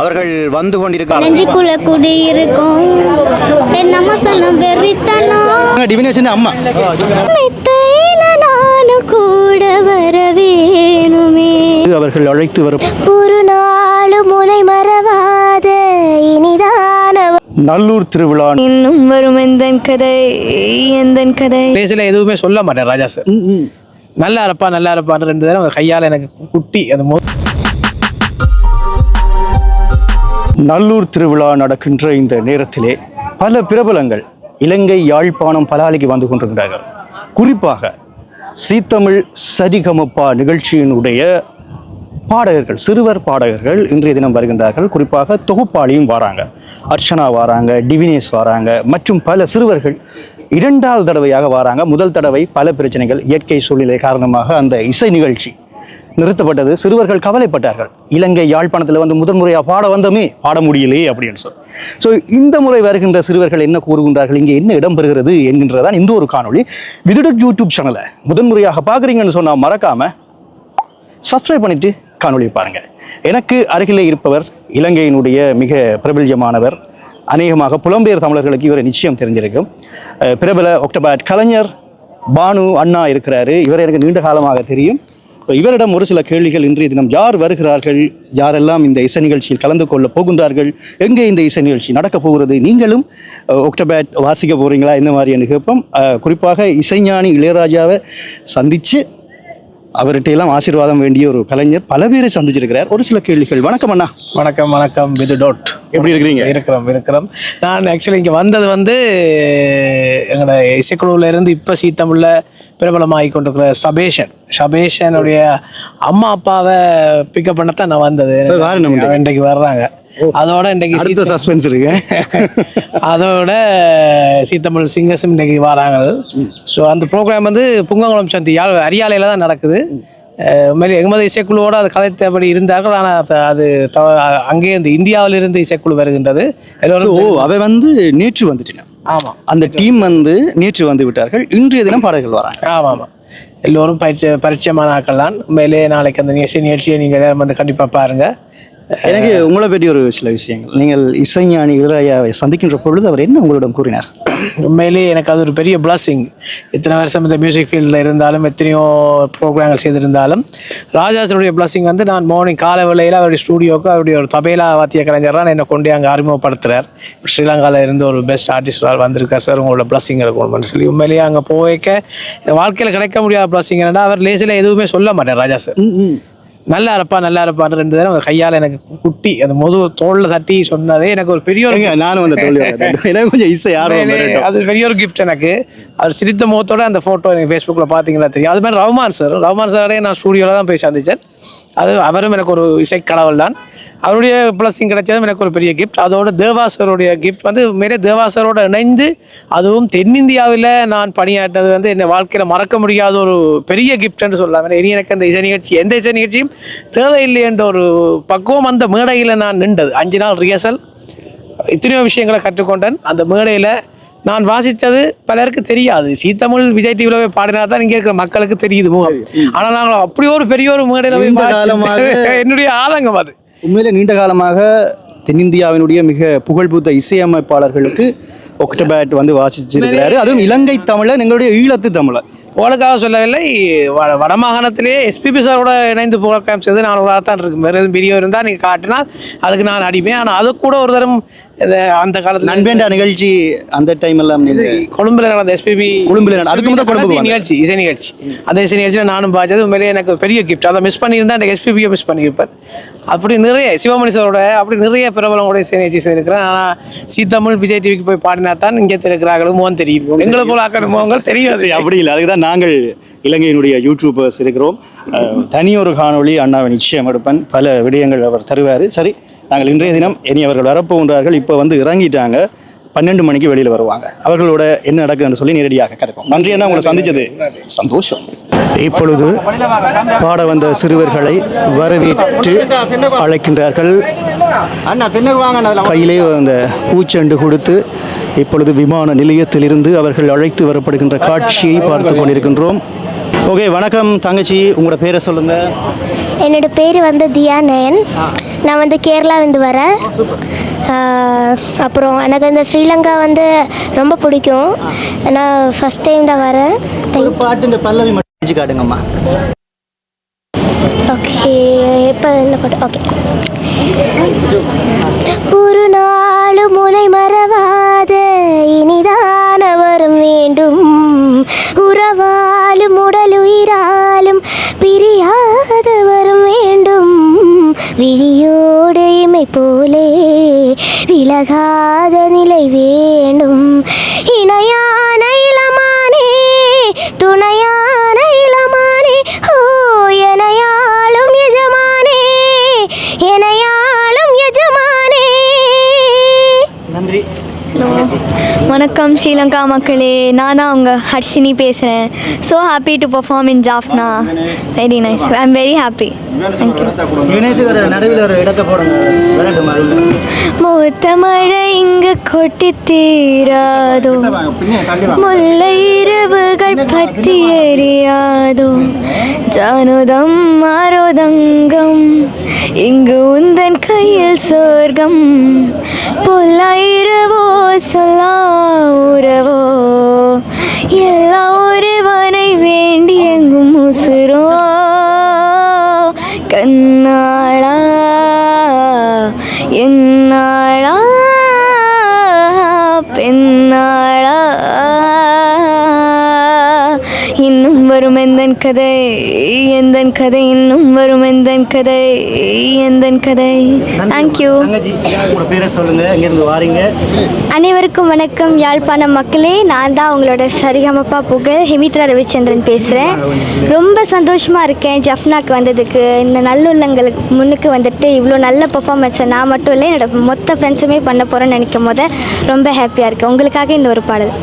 அவர்கள் வந்து கொண்டிருக்காங்க. நெஞ்சுக்குள்ள குடியிருக்கும் நம்ம சொன்ன வெறித்தனம் டிவினேஷன் அம்மா நானும் கூட வரவேணுமே. அவர்கள் அழைத்து வரும் ஒரு நாள் முனை மறவாத இனிதான நல்லூர் திருவிழா இன்னும் வரும் எந்தன் கதை பேசல எதுவுமே சொல்ல மாட்டேன் ராஜா சார். நல்லா இருப்பான்னு 2 தடவை கையால் எனக்கு குட்டி அது நல்லூர் திருவிழா நடக்கின்ற இந்த நேரத்திலே பல பிரபலங்கள் இலங்கை யாழ்ப்பாணம் பலாலிக்கு வந்து கொண்டிருக்கிறார்கள். குறிப்பாக சீத்தமிழ் சரிகமப்பா நிகழ்ச்சியினுடைய பாடகர்கள், சிறுவர் பாடகர்கள் இன்றைய தினம் வருகின்றார்கள். குறிப்பாக தொகுப்பாளியும் வராங்க, அர்ச்சனா வராங்க, டிவினேஷ் வராங்க, மற்றும் பல சிறுவர்கள் 2வது தடவையாக வராங்க. முதல் தடவை பல பிரச்சனைகள், இயற்கை சூழ்நிலை காரணமாக அந்த இசை நிகழ்ச்சி நிறுத்தப்பட்டது. சிறுவர்கள் கவலைப்பட்டார்கள். இலங்கை யாழ்ப்பாணத்தில் வந்து முதன்முறையாக பாட முடியலையே அப்படின்னு சொல்லி. ஸோ இந்த முறை வருகின்ற சிறுவர்கள் என்ன கூறுகின்றார்கள், இங்கே என்ன இடம்பெறுகிறது என்கின்றதான் இந்த ஒரு காணொளி. விதிடட் யூடியூப் சேனலை முதன்முறையாக பார்க்குறீங்கன்னு சொன்னால் மறக்காமல் சப்ஸ்கிரைப் பண்ணிவிட்டு காணொலியை பாருங்கள். எனக்கு அருகிலே இருப்பவர் இலங்கையினுடைய மிக பிரபல்யமானவர், அநேகமாக புலம்பெயர் தமிழர்களுக்கு இவரை நிச்சயம் தெரிஞ்சிருக்கும். பிரபல ஒக்டோபர் கலைஞர் பானு அண்ணா இருக்கிறாரு. இவரை எனக்கு நீண்ட காலமாக தெரியும். இவரிடம் ஒரு சில கேள்விகள் இன்றைய தினம் யார் வருகிறார்கள், யாரெல்லாம் இந்த இசை நிகழ்ச்சியில் கலந்து கொள்ள போகின்றார்கள், எங்கே இந்த இசை நிகழ்ச்சி நடக்க போகிறது, நீங்களும் ஒக்டோபர் வாசிக்க போகிறீங்களா, இந்த மாதிரியான கேட்போம். குறிப்பாக இசைஞானி இளையராஜாவை சந்தித்து அவர்கிட்ட எல்லாம் ஆசீர்வாதம் வேண்டிய ஒரு கலைஞர் பல பேரை சந்திச்சிருக்கிறார். ஒரு சில கேள்விகள். வணக்கம் அண்ணா. வணக்கம் விது டோட். எப்படி இருக்கிறீங்க? இருக்கிறோம். நான் ஆக்சுவலி இங்கே வந்தது வந்து எங்களோட இசைக்குழுவில் இருந்து இப்போ சீத்தமிழில் பிரபலமாகி கொண்டிருக்கிற சபேஷனுடைய அம்மா அப்பாவை பிக்கப் பண்ணத்தான் நான் வந்தது. இன்றைக்கு வர்றாங்க. அதோட இன்றைக்கு சஸ்பென்ஸ் இருக்கு. அதோட சீத்தமிழ் சிங்கர்ஸும் இன்றைக்கு வராங்க. ஸோ அந்த ப்ரோக்ராம் வந்து புங்கங்குளம் சந்தி அரியாலையில் தான் நடக்குது. உண்மையிலே எங்கமது இசைக்குழுவோடு அது கதைத்தபடி இருந்தார்கள். ஆனால் அது அங்கே இந்த இந்தியாவிலிருந்து இசைக்குழு வருகின்றது. அவை வந்து நேற்று வந்துட்டேன். ஆமாம், அந்த டீம் வந்து நேற்று வந்து விட்டார்கள். இன்றைய தினம் பாடல்கள் வராங்க. ஆமாம், எல்லோரும் பரிச்சயமான ஆக்கள் தான். உண்மையிலே நாளைக்கு அந்த நிகழ்ச்சியை நீங்கள் வந்து கண்டிப்பாக பாருங்கள். எனக்கு உங்களை பற்றி ஒரு சில விஷயங்கள். நீங்கள் இசைஞானி இளையராஜாவை சந்திக்கின்ற பொழுது அவர் என்ன உங்களிடம் கூறினார்? உண்மையிலே எனக்கு அது ஒரு பெரிய பிளஸிங். இத்தனை வருஷம் இந்த மியூசிக் ஃபீல்டில் இருந்தாலும் எத்தனையோ ப்ரோக்ராம்கள் செய்திருந்தாலும் ராஜாசனுடைய பிளஸிங் வந்து நான் மார்னிங் காலை வேளையில் அவருடைய ஸ்டூடியோவுக்கு அவருடைய ஒரு தபேலா வாத்திய கலைஞராக என்னை கொண்டு அங்கே அறிமுகப்படுத்துகிறார். ஸ்ரீலங்காவில் இருந்து ஒரு பெஸ்ட் ஆர்டிஸ்டால் வந்திருக்கார் சார், உங்களோட பிளஸிங் இருக்கணும்னு சொல்லி. உண்மையிலேயே அங்கே போய்க்க வாழ்க்கையில் கிடைக்க முடியாத பிளஸிங் என்னடா, அவர் லேசில் எதுவுமே சொல்ல மாட்டார் ராஜா சார். நல்லா இருப்பான்னு 2 தடவை கையால் எனக்கு குட்டி அது தோளில் தட்டி சொன்னதே எனக்கு ஒரு பெரிய நானும் கொஞ்சம் இசை அது பெரிய ஒரு கிஃப்ட் எனக்கு. அவர் சிரித்த முகத்தோட அந்த ஃபோட்டோ எனக்கு ஃபேஸ்புக்கில் பார்த்தீங்கன்னா தெரியும். அது மாதிரி ரஹ்மான் சாரோடய நான் ஸ்டூடியோவில் தான் போய் சந்தித்தேன். அவரும் எனக்கு ஒரு இசைக்கடவுள் தான். அவருடைய பிளஸிங் கிடைச்சதும் எனக்கு ஒரு பெரிய கிஃப்ட். அதோட தேவாசருடைய கிஃப்ட் வந்து மேலே தேவாசரோடு இணைந்து அதுவும் தென்னிந்தியாவில் நான் பணியாற்றினது வந்து என்னை வாழ்க்கையில் மறக்க முடியாத ஒரு பெரிய கிஃப்ட்னு சொல்லலாம். இனி எனக்கு அந்த எந்த இசை நிகழ்ச்சியும் தேவையில்லை என்ற ஒரு பக்குவம் அந்த மேடையில் நான் நின்றது. 5 நாள் ரிஹர்சல், இத்தனையோ விஷயங்களை கற்றுக்கொண்டேன். அந்த மேடையில் நான் வாசித்தது பலருக்கு தெரியாது. சீத்தமிழ் விஜய் டிவியில் போய் பாடினா தான் இங்கே இருக்கிற மக்களுக்கு தெரியுது முகம். ஆனால் நாங்கள் அப்படி ஒரு பெரிய ஒரு மேடையில் போய் என்னுடைய ஆதங்கம் அது. உண்மையிலே நீண்ட காலமாக தென்னிந்தியாவினுடைய மிக புகழ்பூத்த இசையமைப்பாளர்களுக்கு ஒக்டோபர் வந்து வாசிச்சிருக்கிறாரு. அதுவும் இலங்கை தமிழர், எங்களுடைய ஈழத்து தமிழர். உங்களுக்காக சொல்லவில்லை, வடமாகாணத்திலேயே எஸ்பிபி சாரோட இணைந்து ப்ரோக்ராம் செய்து நான் ஒரு தான் இருக்கு. வேறு எதுவும் வீடியோ இருந்தால் நீங்கள் காட்டினால் அதுக்கு நான் அடிப்பேன். ஆனால் அது கூட ஒரு தரம் அந்த காலத்தில் நண்பேண்டா நிகழ்ச்சி அந்த டைம் எல்லாம் கொழும்புல நடந்த எஸ்பிபி அதுக்கு முதல் கொழும்பு நிகழ்ச்சி, இசை நிகழ்ச்சி. அந்த இசை நிகழ்ச்சியில் நானும் பார்த்தது உண்மையிலே எனக்கு பெரிய கிஃப்ட். அதை மிஸ் பண்ணியிருந்தா அந்த எஸ்பிபியை மிஸ் பண்ணியிருப்பேன். அப்படி நிறைய சிவமணி சாரோட அப்படி நிறைய பிரபலங்களோட இசை நிகழ்ச்சி செய்திருக்கிறேன். ஆனால் சீத்தமிழ் விஜய் டிவிக்கு போய் பாடினா தான் இங்கே இருக்கிறார்களும் முகம் தெரியும். எங்களை போல ஆக்கிற முகங்கள் தெரியாது. அப்படி இல்லை, அதுக்கு தான் நாங்கள் இலங்கையினுடைய யூடியூபர்ஸ் இருக்கிறோம். தனியொரு காணொளி அண்ணாவை நிச்சயம் எடுப்பேன். பல விடயங்கள் அவர் தருவார். சரி, நாங்கள் இன்றைய தினம் இனி அவர்கள் வரப்போகின்றார்கள். இப்போ வந்து இறங்கிட்டாங்க. 12 மணிக்கு வெளியில் வருவாங்க. அவர்களோட என்ன நடக்குதுன்னு சொல்லி நேரடியாக கிடைக்கும். நன்றி அண்ணா, உங்களை சந்தித்தது சந்தோஷம். இப்பொழுது பாட வந்த சிறுவர்களை வரவேற்று அழைக்கின்றார்கள். கையிலே அந்த பூச்செண்டு கொடுத்து இப்பொழுது விமான நிலையத்திலிருந்து அவர்கள் அழைத்து வரப்படுகின்ற காட்சியை பார்த்து கொண்டிருக்கின்றோம். ஓகே, வணக்கம் தங்கச்சி, உங்களோட பேரை சொல்லுங்கள். என்னோட பேர் வந்து தியா நயன். நான் வந்து கேரளாவிலேருந்து வரேன். அப்புறம் எனக்கு இந்த ஸ்ரீலங்கா வந்து ரொம்ப பிடிக்கும். நான் ஃபஸ்ட் டைம் தான் வரேன். பாட்டு இந்த பல்லவி மட்டும் காட்டுங்கம்மா. ஓகே, இப்போ என்ன பாட்டு? ஓகே. ஒரு நாளும் உனை மறவாத இனிதான வரும் வேண்டும், உறவாலும் உடலுயிராலும் பிரியாத வரும் வேண்டும், விழியோடு இமை போலே விலகாத நிலை வேண்டும், இணையான இளமானே துணையான இளமானே, ஓ எனையாளும் எஜமானே எனையாளும் எஜமானே. நன்றி. வணக்கம் ஸ்ரீலங்கா மக்களே, நான் தான் உங்கள் ஹர்ஷினி பேசுகிறேன். So happy to perform in Jaffna. Very nice, I am very happy. நடுவில் ஒரு இடத்தை போடுங்க. மூத்த மழை இங்கு கொட்டி தீராதோ, முல்லை இரவுகள் பற்றி எரியாதோ, ஜானுதம் மாரோதங்கம் இங்கு உந்தன் கையில் சொர்க்கம், பொல்லாயிரவோ சொல்லா உறவோ எல்லா ஒருவனை வேண்டி எங்கும் உசுரோ, கண்ணாளா என்னாளா பெண்ணாளா, இன்னும் வரும் எந்தன் கதை எந்தன் கதை, இன்னும் வரும் எந்தன் கதை எந்தன் கதை. தேங்க்யூ. அனைவருக்கும் வணக்கம் யாழ்ப்பாணம் மக்களே, நான் தான் உங்களோட சரிகமப்பா புகழ் ஹெமித்ரா ரவிச்சந்திரன் பேசுகிறேன். ரொம்ப சந்தோஷமாக இருக்கேன் ஜஃப்னாக்கு வந்ததுக்கு. இந்த நல்லுள்ளங்களுக்கு முன்னுக்கு வந்துட்டு இவ்வளோ நல்ல பர்ஃபார்மன்ஸை நான் மட்டும் இல்லை, என்னோட மொத்த ஃப்ரெண்ட்ஸுமே பண்ண போகிறேன்னு நினைக்கும் போது ரொம்ப ஹாப்பியாக இருக்கேன். உங்களுக்காக இந்த ஒரு பாடல்.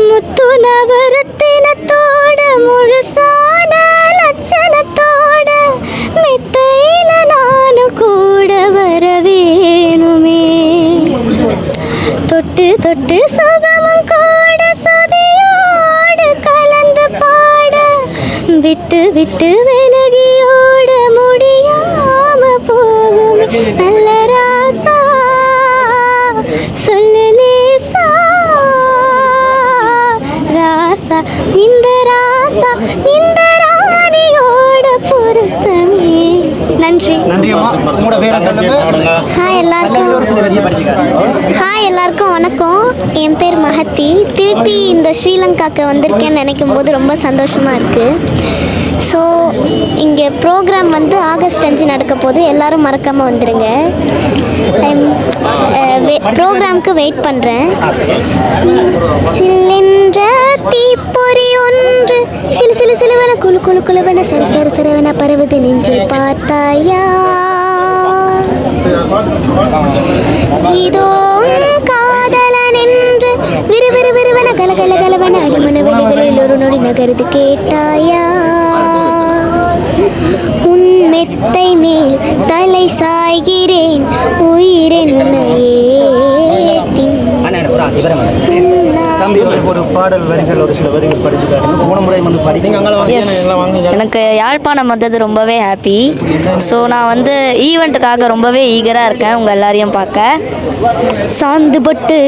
முத்து நவரத்தினத்தோட முழுசான லட்சணத்தோட மெத்தையில நானும் கூட வரவேணுமே, தொட்டு தொட்டு சுகமும் கூட சுதியோடு கலந்து பாட, விட்டு விட்டு விலகியோட முடியாம போகும் நல்ல ராசா சொல்லலேசா, ராசா இந்த ராசா இந்த ராணியோட பொருத்தமே. நன்றி. ஹாய் எல்லாருக்கும் வணக்கம். என் பேர் மஹத்தி. திருப்பி இந்த ஸ்ரீலங்காவுக்கு வந்திருக்கேன்னு நினைக்கும் போது ரொம்ப சந்தோஷமாக இருக்குது. ஸோ இங்கே ப்ரோக்ராம் வந்து ஆகஸ்ட் 5 நடக்க போது, எல்லோரும் மறக்காமல் வந்துடுங்க. ப்ரோக்ராமுக்கு வெயிட் பண்ணுறேன். சில்லென்ற தீப்பொறி ஒன்று சிலு சிலு சிலுவன குழு குழு குழுவன சரி சரி சிறுவன பருவது நெஞ்சில் பார்த்தாயா, இதோ காதலன் என்று விறு விறு விறுவன கல கல கலவன அடிமன வெளிகளில் ஒரு நொடி நகருது கேட்டாயா, உன் மெத்தை மேல் தலை சாய்கிறேன் உயிரென்னையே ஒரு பாடல் வரிகள் ஒரு சில வரிகள் படிச்சு காட்டுங்க. போன முறை வந்து படிங்க. எனக்கு யாழ்ப்பாணம் வந்தது ரொம்பவே ஹாப்பி. ஸோ நான் வந்து ஈவெண்ட்டுக்காக ரொம்பவே ஈகராக இருக்கேன் உங்கள் எல்லாரையும் பார்க்க. சாந்து பொட்டு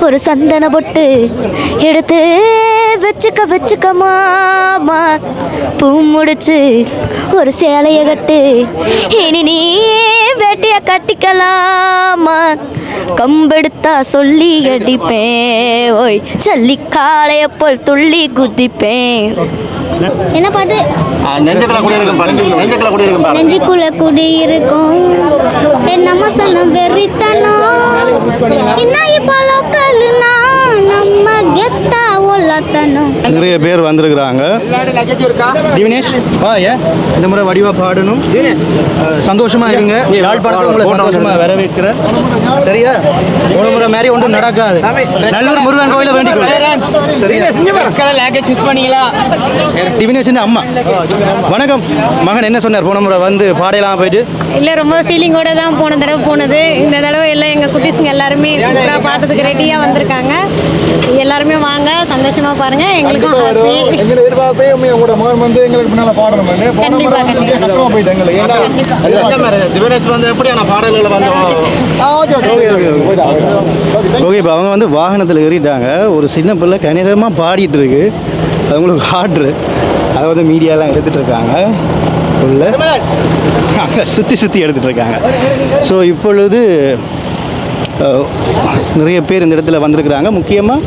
ஒரு சந்தன பொட்டு எடுத்து வச்சுக்க வச்சுக்க மாமா, பூ முடிச்சு ஒரு சேலையை கட்டு இனி நீ வெட்டிய கட்டிக்கலாமா, கம்பெடுத்தா சொல்லி அடிப்பேன் ஓய் சல்லி காளைய போல் துள்ளி குதிப்பேன். என்ன பாட்டு? நெஞ்சுக்குள்ள குடியிருக்கும் நம்ம சொன்ன வெறித்தனம் என்ன இப்போ லோக்கல்னா நம்ம கெத்தா உள்ளத்தனம். நிறைய பேர் வந்திருக்கிறாங்க. திவினேஷ் வாயா, இந்த முறை வடிவா பாடணும், சந்தோஷமா இருங்க. யாழ்ப்பாணத்தை உங்களை சந்தோஷமா வரவேற்கிறேன். சரியா? ஒரு முறை மாதிரி ஒன்றும் நடக்காது. நல்லூர் முருகன் கோயில வேண்டிக்கொள்ளும். சரியா? திவினேஷ் அம்மா வணக்கம். மகன் என்ன சொன்னார்? போன முறை வந்து பாடையெல்லாம் போயிட்டு இல்லை, ரொம்ப ஃபீலிங்கோடு தான் போன தடவை போனது. இந்த தடவை எல்லாம் எங்கள் குட்டீஸுங்க எல்லாருமே சூப்பராக பாடுறதுக்கு ரெடியாக வந்திருக்காங்க. எல்லாருமே வாங்க சந்தோஷமா பாருங்க எங்களுக்கும் ஹாப்பி. எங்களை எதிர்பார்ப்பே உங்களோட மகன் வந்து எங்களுக்கு முன்னால பாடணும் கண்டிப்பா, கண்டிப்பா. கஷ்டமா போயிட்டு எங்களுக்கு திவனேஷ் வந்து எப்படியான பாடல்களை வந்து ஓகே, இப்போ அவங்க வந்து வாகனத்தில் ஏறிட்டாங்க. ஒரு சின்ன பிள்ளை கணிதமாக பாடிட்டு இருக்கு. அது உங்களுக்கு ஆர்டரு அதை வந்து மீடியாலாம் எடுத்துகிட்டு இருக்காங்க. உள்ள அங்கே சுற்றி எடுத்துகிட்டு இருக்காங்க. ஸோ இப்பொழுது நிறைய பேர் இந்த இடத்துல வந்திருக்கிறாங்க. முக்கியமாக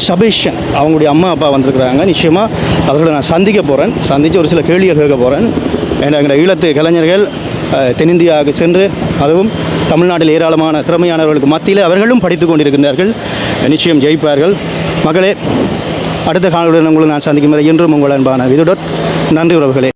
சபேஷன் அவங்களுடைய அம்மா அப்பா வந்திருக்கிறாங்க. நிச்சயமாக அவர்களை நான் சந்திக்க போகிறேன். சந்தித்து ஒரு சில கேள்வியை கேட்க போகிறேன். ஏன்னா எங்கள் ஈழத்து கலைஞர்கள் தென்னிந்தியாவுக்கு சென்று அதுவும் தமிழ்நாட்டில் ஏராளமான திறமையானவர்களுக்கு மத்தியில் அவர்களும் படித்து கொண்டிருக்கின்றார்கள். நிச்சயம் ஜெயிப்பார்கள். மகளே, அடுத்த காணொலியுடன் உங்களை நான் சந்திக்கும் வரை என்றும் உங்கள் அன்பான விதுடர். நன்றி உறவுகளே.